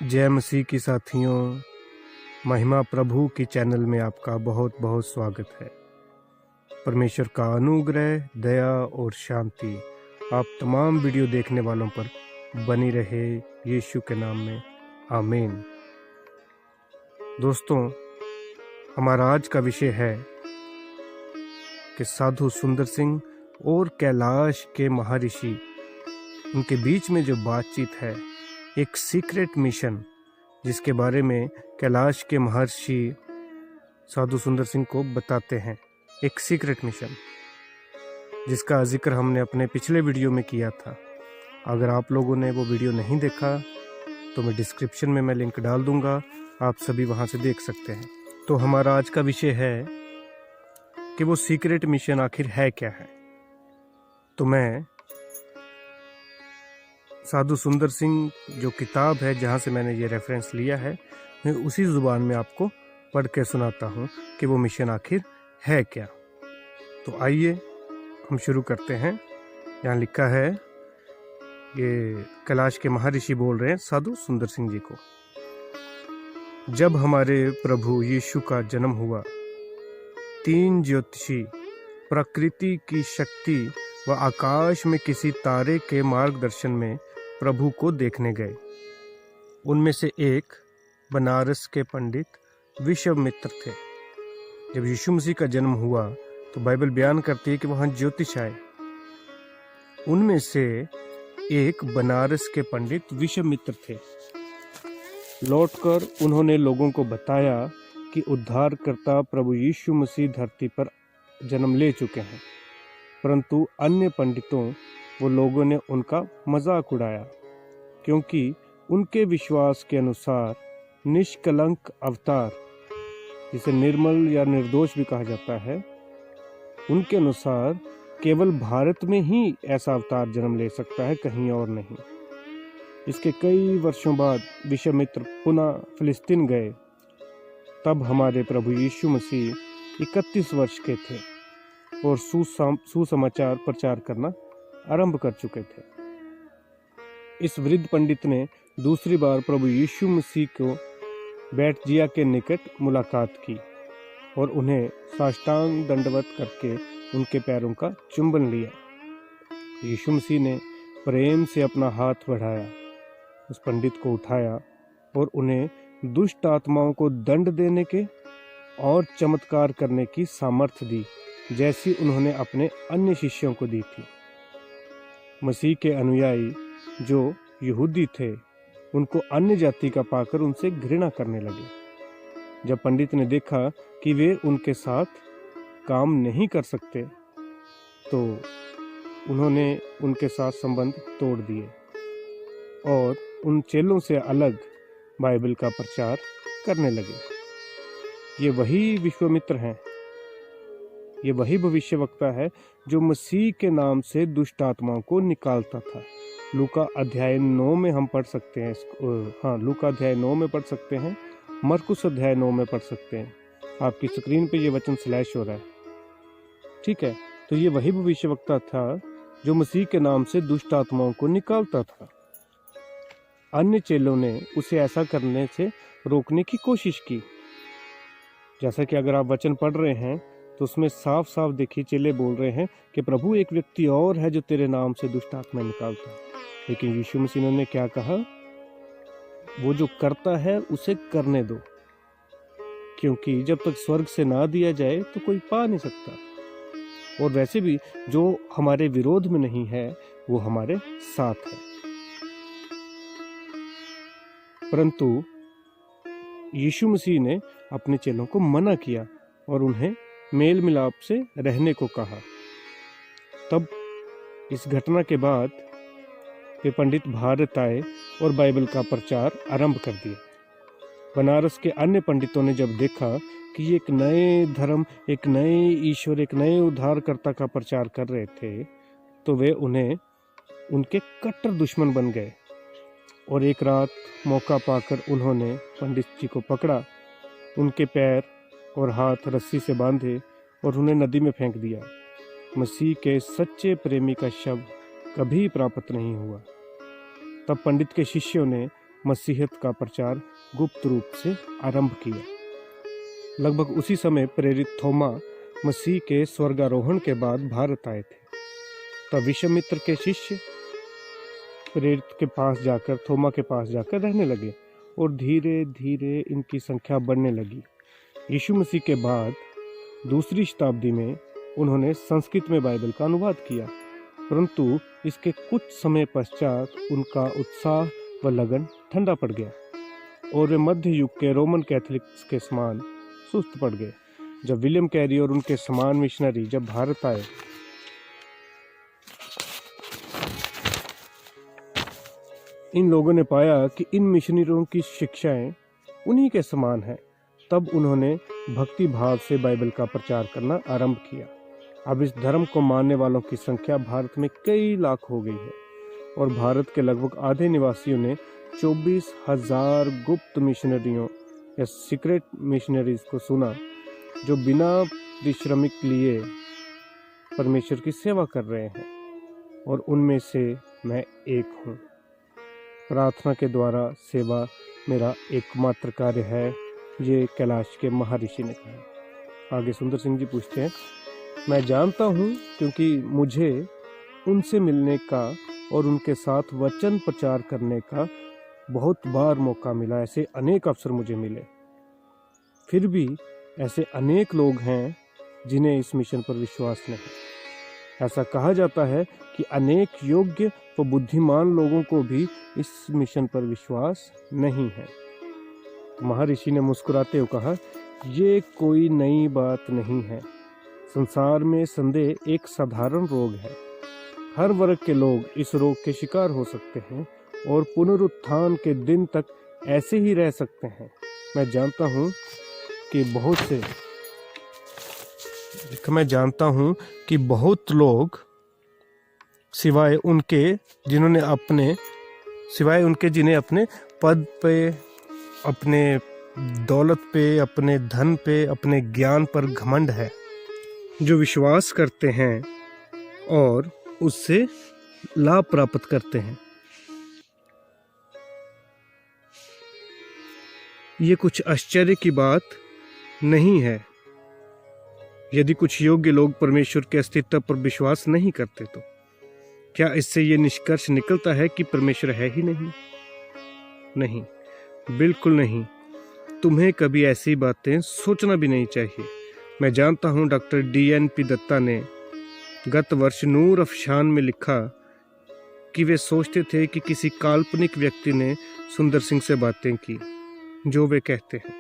जय मसीह की साथियों, महिमा प्रभु की चैनल में आपका बहुत बहुत स्वागत है। परमेश्वर का अनुग्रह, दया और शांति आप तमाम वीडियो देखने वालों पर बनी रहे यीशु के नाम में, आमीन। दोस्तों, हमारा आज का विषय है कि साधु सुंदर सिंह और कैलाश के महर्षि, उनके बीच में जो बातचीत है, एक सीक्रेट मिशन जिसके बारे में कैलाश के महर्षि साधु सुंदर सिंह को बताते हैं। एक सीक्रेट मिशन जिसका जिक्र हमने अपने पिछले वीडियो में किया था। अगर आप लोगों ने वो वीडियो नहीं देखा तो मैं डिस्क्रिप्शन में लिंक डाल दूंगा, आप सभी वहां से देख सकते हैं। तो हमारा आज का विषय है कि वो सीक्रेट मिशन आखिर है क्या है। तो मैं साधु सुंदर सिंह जो किताब है जहाँ से मैंने ये रेफरेंस लिया है, मैं उसी ज़ुबान में आपको पढ़ के सुनाता हूँ कि वो मिशन आखिर है क्या। तो आइए हम शुरू करते हैं। यहाँ लिखा है, ये कैलाश के महर्षि बोल रहे हैं साधु सुंदर सिंह जी को। जब हमारे प्रभु यीशु का जन्म हुआ, 3 ज्योतिषी प्रकृति की शक्ति व आकाश में किसी तारे के मार्गदर्शन में प्रभु को देखने गए। उनमें से एक बनारस के पंडित विश्वामित्र थे। जब यीशु मसीह का जन्म हुआ तो बाइबल बयान करती है कि वहां ज्योतिष आए। उनमें से एक बनारस के पंडित विश्वामित्र थे। लौटकर उन्होंने लोगों को बताया कि उद्धारकर्ता प्रभु यीशु मसीह धरती पर जन्म ले चुके हैं। परंतु अन्य पंडितों वो लोगों ने उनका मजाक उड़ाया, क्योंकि उनके विश्वास के अनुसार निष्कलंक अवतार, जिसे निर्मल या निर्दोष भी कहा जाता है, उनके अनुसार केवल भारत में ही ऐसा अवतार जन्म ले सकता है, कहीं और नहीं। इसके कई वर्षों बाद विश्वामित्र पुनः फिलिस्तीन गए। तब हमारे प्रभु यीशु मसीह 31 वर्ष के थे और सुसमाचार प्रचार करना आरंभ कर चुके थे। इस वृद्ध पंडित ने दूसरी बार प्रभु यीशु मसीह को बैटजिया के निकट मुलाकात की और उन्हें साष्टांग दंडवत करके उनके पैरों का चुंबन लिया। यीशु मसीह ने प्रेम से अपना हाथ बढ़ाया, उस पंडित को उठाया और उन्हें दुष्ट आत्माओं को दंड देने के और चमत्कार करने की सामर्थ्य दी, जैसी उन्होंने अपने अन्य शिष्यों को दी थी। मसीह के अनुयायी जो यहूदी थे, उनको अन्य जाति का पाकर उनसे घृणा करने लगे। जब पंडित ने देखा कि वे उनके साथ काम नहीं कर सकते, तो उन्होंने उनके साथ संबंध तोड़ दिए और उन चेलों से अलग बाइबल का प्रचार करने लगे। ये वही विश्वामित्र हैं, ये वही भविष्यवक्ता है जो मसीह के नाम से दुष्ट आत्माओं को निकालता था। लूका अध्याय 9 में हम पढ़ सकते हैं इसको। लूका अध्याय 9 में पढ़ सकते हैं, मरकुस अध्याय 9 में पढ़ सकते हैं। आपकी स्क्रीन पे ये वचन स्लैश हो रहा है, ठीक है। तो ये वही भविष्यवक्ता था जो मसीह के नाम से दुष्ट आत्माओं को निकालता था। अन्य चेलों ने उसे ऐसा करने से रोकने की कोशिश की। जैसा कि अगर आप वचन पढ़ रहे हैं तो उसमें साफ साफ देखिए, चेले बोल रहे हैं कि प्रभु एक व्यक्ति और है जो तेरे नाम से दुष्ट आत्मा निकालता है। लेकिन यीशु मसीह ने क्या कहा? वो जो करता है उसे करने दो, क्योंकि जब तक स्वर्ग से ना दिया जाए तो कोई पा नहीं सकता। और वैसे भी जो हमारे विरोध में नहीं है वो हमारे साथ है। परंतु यीशु मसीह ने अपने चेलों को मना किया और उन्हें मेल मिलाप से रहने को कहा। तब इस घटना के बाद वे पंडित भारत आए और बाइबल का प्रचार आरंभ कर दिया। बनारस के अन्य पंडितों ने जब देखा कि ये एक नए धर्म, एक नए ईश्वर, एक नए उद्धारकर्ता का प्रचार कर रहे थे, तो वे उन्हें उनके कट्टर दुश्मन बन गए। और एक रात मौका पाकर उन्होंने पंडित जी को पकड़ा, उनके पैर और हाथ रस्सी से बांधे और उन्हें नदी में फेंक दिया। मसीह के सच्चे प्रेमी का शव कभी प्राप्त नहीं हुआ। तब पंडित के शिष्यों ने मसीहत का प्रचार गुप्त रूप से आरंभ किया। लगभग उसी समय प्रेरित थोमा मसीह के स्वर्गारोहण के बाद भारत आए थे। तब विश्वामित्र के शिष्य प्रेरित के पास जाकर, थोमा के पास जाकर रहने लगे और धीरे धीरे इनकी संख्या बढ़ने लगी। यीशु मसीह के बाद दूसरी शताब्दी में उन्होंने संस्कृत में बाइबल का अनुवाद किया, परंतु इसके कुछ समय पश्चात उनका उत्साह व लगन ठंडा पड़ गया और वे मध्य युग के रोमन कैथोलिक्स के समान सुस्त पड़ गए। जब विलियम कैरी और उनके समान मिशनरी जब भारत आए, इन लोगों ने पाया कि इन मिशनरियों की शिक्षाएं उन्हीं के समान हैं। तब उन्होंने भक्ति भाव से बाइबल का प्रचार करना आरंभ किया। अब इस धर्म को मानने वालों की संख्या भारत में कई लाख हो गई है और भारत के लगभग आधे निवासियों ने 24,000 गुप्त मिशनरियों या सीक्रेट मिशनरीज को सुना, जो बिना परिश्रमिक लिए परमेश्वर की सेवा कर रहे हैं, और उनमें से मैं एक हूँ। प्रार्थना के द्वारा सेवा मेरा एकमात्र कार्य है, ये कैलाश के महर्षि ने कहा। आगे सुंदर सिंह जी पूछते हैं, मैं जानता हूँ क्योंकि मुझे उनसे मिलने का और उनके साथ वचन प्रचार करने का बहुत बार मौका मिला। ऐसे अनेक अवसर मुझे मिले, फिर भी ऐसे अनेक लोग हैं जिन्हें इस मिशन पर विश्वास नहीं। ऐसा कहा जाता है कि अनेक योग्य व बुद्धिमान लोगों को भी इस मिशन पर विश्वास नहीं है। तो महर्षि ने मुस्कुराते हुए कहा, ये कोई नई बात नहीं है। संसार में संदेह एक साधारण रोग है। हर वर्ग के लोग इस रोग के शिकार हो सकते हैं और पुनरुत्थान के दिन तक ऐसे ही रह सकते हैं। मैं जानता हूँ कि बहुत लोग सिवाय उनके जिन्हें अपने पद पे, अपने दौलत पे, अपने धन पे, अपने ज्ञान पर घमंड है, जो विश्वास करते हैं और उससे लाभ प्राप्त करते हैं। ये कुछ आश्चर्य की बात नहीं है। यदि कुछ योग्य लोग परमेश्वर के अस्तित्व पर विश्वास नहीं करते तो क्या इससे ये निष्कर्ष निकलता है कि परमेश्वर है ही नहीं? नहीं, बिल्कुल नहीं। तुम्हें कभी ऐसी बातें सोचना भी नहीं चाहिए। मैं जानता हूँ डॉक्टर DNP दत्ता ने गत वर्ष नूर अफशान में लिखा कि वे सोचते थे कि किसी काल्पनिक व्यक्ति ने सुंदर सिंह से बातें की। जो वे कहते हैं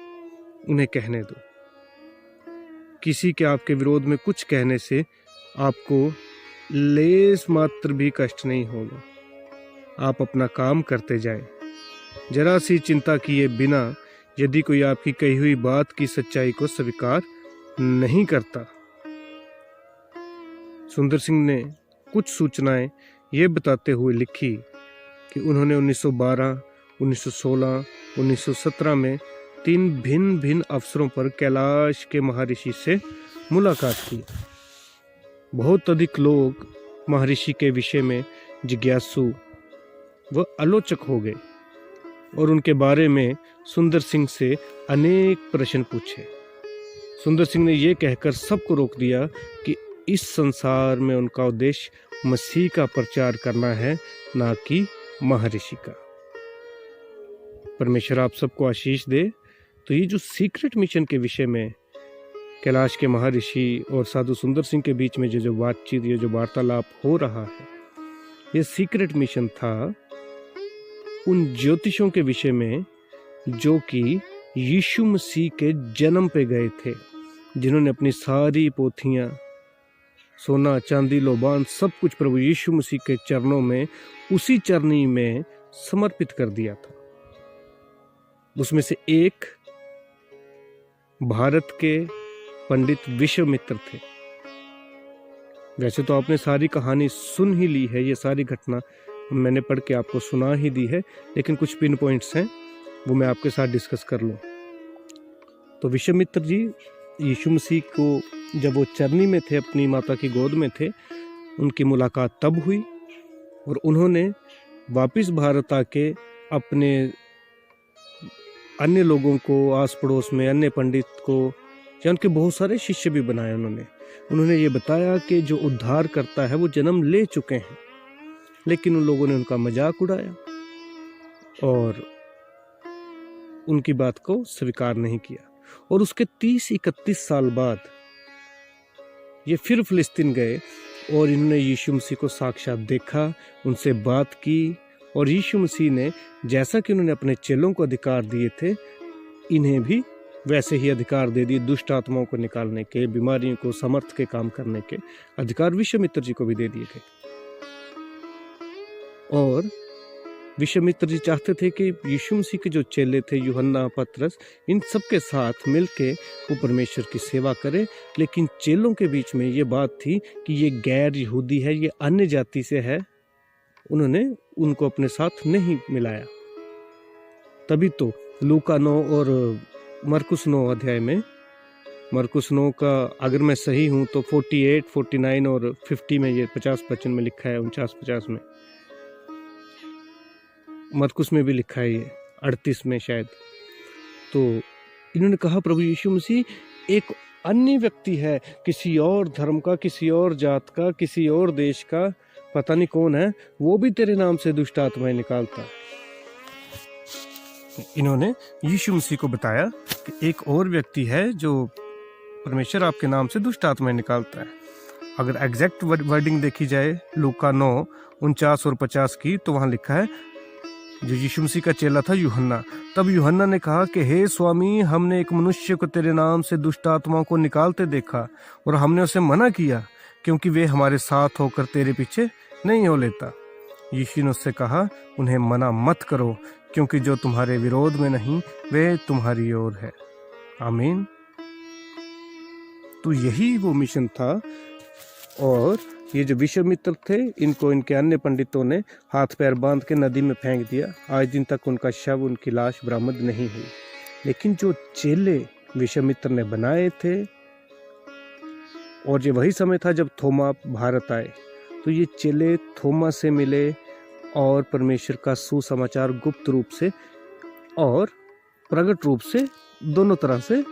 उन्हें कहने दो। किसी के आपके विरोध में कुछ कहने से आपको लेस मात्र भी कष्ट नहीं होगा। आप अपना काम करते जाएं, जरा सी चिंता किए बिना। यदि कोई आपकी कही हुई बात की सच्चाई को स्वीकार नहीं करता। सुंदर सिंह ने कुछ सूचनाएं ये बताते हुए लिखी कि उन्होंने 1912, 1916, 1917 में 3 भिन्न भिन्न अवसरों पर कैलाश के महर्षि से मुलाकात की। बहुत अधिक लोग महर्षि के विषय में जिज्ञासु व आलोचक हो गए और उनके बारे में सुंदर सिंह से अनेक प्रश्न पूछे। सुंदर सिंह ने यह कहकर सबको रोक दिया कि इस संसार में उनका उद्देश्य मसीह का प्रचार करना है, ना कि महर्षि का। परमेश्वर आप सबको आशीष दे। तो ये जो सीक्रेट मिशन के विषय में कैलाश के महर्षि और साधु सुंदर सिंह के बीच में जो बातचीत, ये जो वार्तालाप हो रहा है, ये सीक्रेट मिशन था उन ज्योतिषों के विषय में जो कि यीशु मसीह के जन्म पे गए थे, जिन्होंने अपनी सारी पोथियां, सोना चांदी लोबान सब कुछ प्रभु यीशु मसीह के चरणों में, उसी चरनी में समर्पित कर दिया था। उसमें से एक भारत के पंडित विश्वामित्र थे। वैसे तो आपने सारी कहानी सुन ही ली है, ये सारी घटना मैंने पढ़ के आपको सुना ही दी है, लेकिन कुछ पिन पॉइंट्स हैं वो मैं आपके साथ डिस्कस कर लूँ। तो विश्वामित्र जी यीशु मसीह को जब वो चरनी में थे, अपनी माता की गोद में थे, उनकी मुलाकात तब हुई और उन्होंने वापस भारत आके अपने अन्य लोगों को, आस पड़ोस में अन्य पंडित को या उनके बहुत सारे शिष्य भी बनाए उन्होंने ये बताया कि जो उद्धार करता है वो जन्म ले चुके हैं, लेकिन उन लोगों ने उनका मजाक उड़ाया और उनकी बात को स्वीकार नहीं किया। और उसके 30-31 साल बाद ये फिर फिलिस्तीन गए और इन्होंने यीशु मसीह को साक्षात देखा, उनसे बात की, और यीशु मसीह ने जैसा कि उन्होंने अपने चेलों को अधिकार दिए थे, इन्हें भी वैसे ही अधिकार दे दिए। दुष्ट आत्माओं को निकालने के, बीमारियों को समर्थ के काम करने के अधिकार विश्वामित्र जी को भी दे दिए गए। और विश्वामित्र जी चाहते थे कि यीशु मसीह के जो चेले थे, यूहन्ना, पतरस, इन सब के साथ मिलके वो परमेश्वर की सेवा करे। लेकिन चेलों के बीच में ये बात थी कि ये गैर यहूदी है, ये अन्य जाति से है, उन्होंने उनको अपने साथ नहीं मिलाया। तभी तो लूका 9 और मरकुस 9 अध्याय में, मरकुस 9 का अगर मैं सही हूँ तो 48, 49 और 50 में, ये 50 वचन में लिखा है, 49-50 में, मरकुस में भी लिखा है, ये 38 में शायद। तो इन्होंने कहा प्रभु यीशु मसीह एक अन्य व्यक्ति है, किसी और धर्म का, किसी और जात का, किसी और देश का, पता नहीं कौन है, वो भी तेरे नाम से दुष्ट आत्माएं निकालता है। इन्होंने यीशु मसीह को बताया कि एक और व्यक्ति है जो परमेश्वर आपके नाम से दुष्ट आत्माएं निकालता है। अगर एग्जैक्ट वर्डिंग देखी जाए लूका 9, 49 और 50 की, तो वहाँ लिखा है, जो यीशु मसीह का चेला था यूहन्ना, तब यूहन्ना ने कहा कि हे स्वामी, हमने एक मनुष्य को तेरे नाम से दुष्ट आत्माओं को निकालते देखा और हमने उसे मना किया, क्योंकि वे हमारे साथ होकर तेरे पीछे नहीं हो लेता। यीशु ने उससे कहा, उन्हें मना मत करो, क्योंकि जो तुम्हारे विरोध में नहीं वे तुम्हारी ओर है। आमीन। तो यही वो मिशन था। और ये जो विश्वामित्र थे, इनको इनके अन्य पंडितों ने हाथ पैर बांध के नदी में फेंक दिया। आज दिन तक उनका शव, उनकी लाश बरामद नहीं हुई। लेकिन जो चेले विश्वामित्र ने बनाए थे, और ये वही समय था जब थोमा भारत आए, तो ये चेले थोमा से मिले और परमेश्वर का सुसमाचार गुप्त रूप से और प्रकट रूप से दोनों तरह से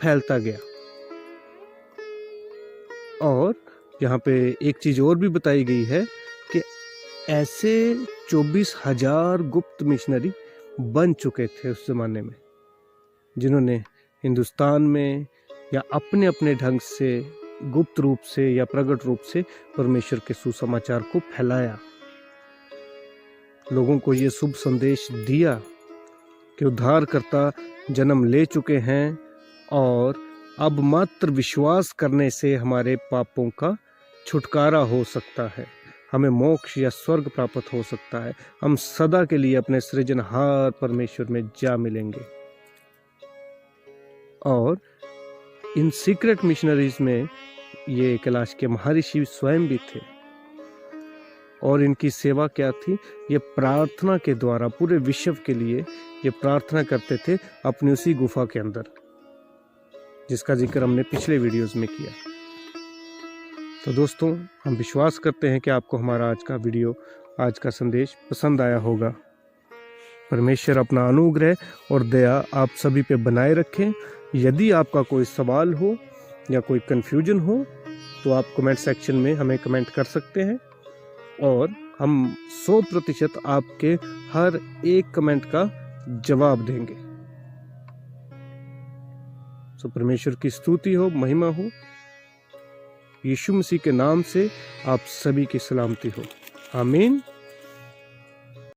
फैलता गया। और यहाँ पे एक चीज और भी बताई गई है कि ऐसे 24,000 गुप्त मिशनरी बन चुके थे उस जमाने में, जिन्होंने हिंदुस्तान में या अपने अपने ढंग से गुप्त रूप से या प्रकट रूप से परमेश्वर के सुसमाचार को फैलाया, लोगों को ये शुभ संदेश दिया कि उद्धारकर्ता जन्म ले चुके हैं और अब मात्र विश्वास करने से हमारे पापों का छुटकारा हो सकता है, हमें मोक्ष या स्वर्ग प्राप्त हो सकता है, हम सदा के लिए अपने सृजनहार परमेश्वर में जा मिलेंगे। और इन सीक्रेट मिशनरीज में ये कैलाश के महर्षि स्वयं भी थे। और इनकी सेवा क्या थी? ये प्रार्थना के द्वारा पूरे विश्व के लिए ये प्रार्थना करते थे अपनी उसी गुफा के अंदर, जिसका जिक्र हमने पिछले वीडियोस में किया। तो दोस्तों, हम विश्वास करते हैं कि आपको हमारा आज का वीडियो, आज का संदेश पसंद आया होगा। परमेश्वर अपना अनुग्रह और दया आप सभी पे बनाए रखें। यदि आपका कोई सवाल हो या कोई कन्फ्यूजन हो तो आप कमेंट सेक्शन में हमें कमेंट कर सकते हैं और हम 100% आपके हर एक कमेंट का जवाब देंगे। तो परमेश्वर की स्तुति हो, महिमा हो। यीशु मसीह के नाम से आप सभी की सलामती हो। आमीन।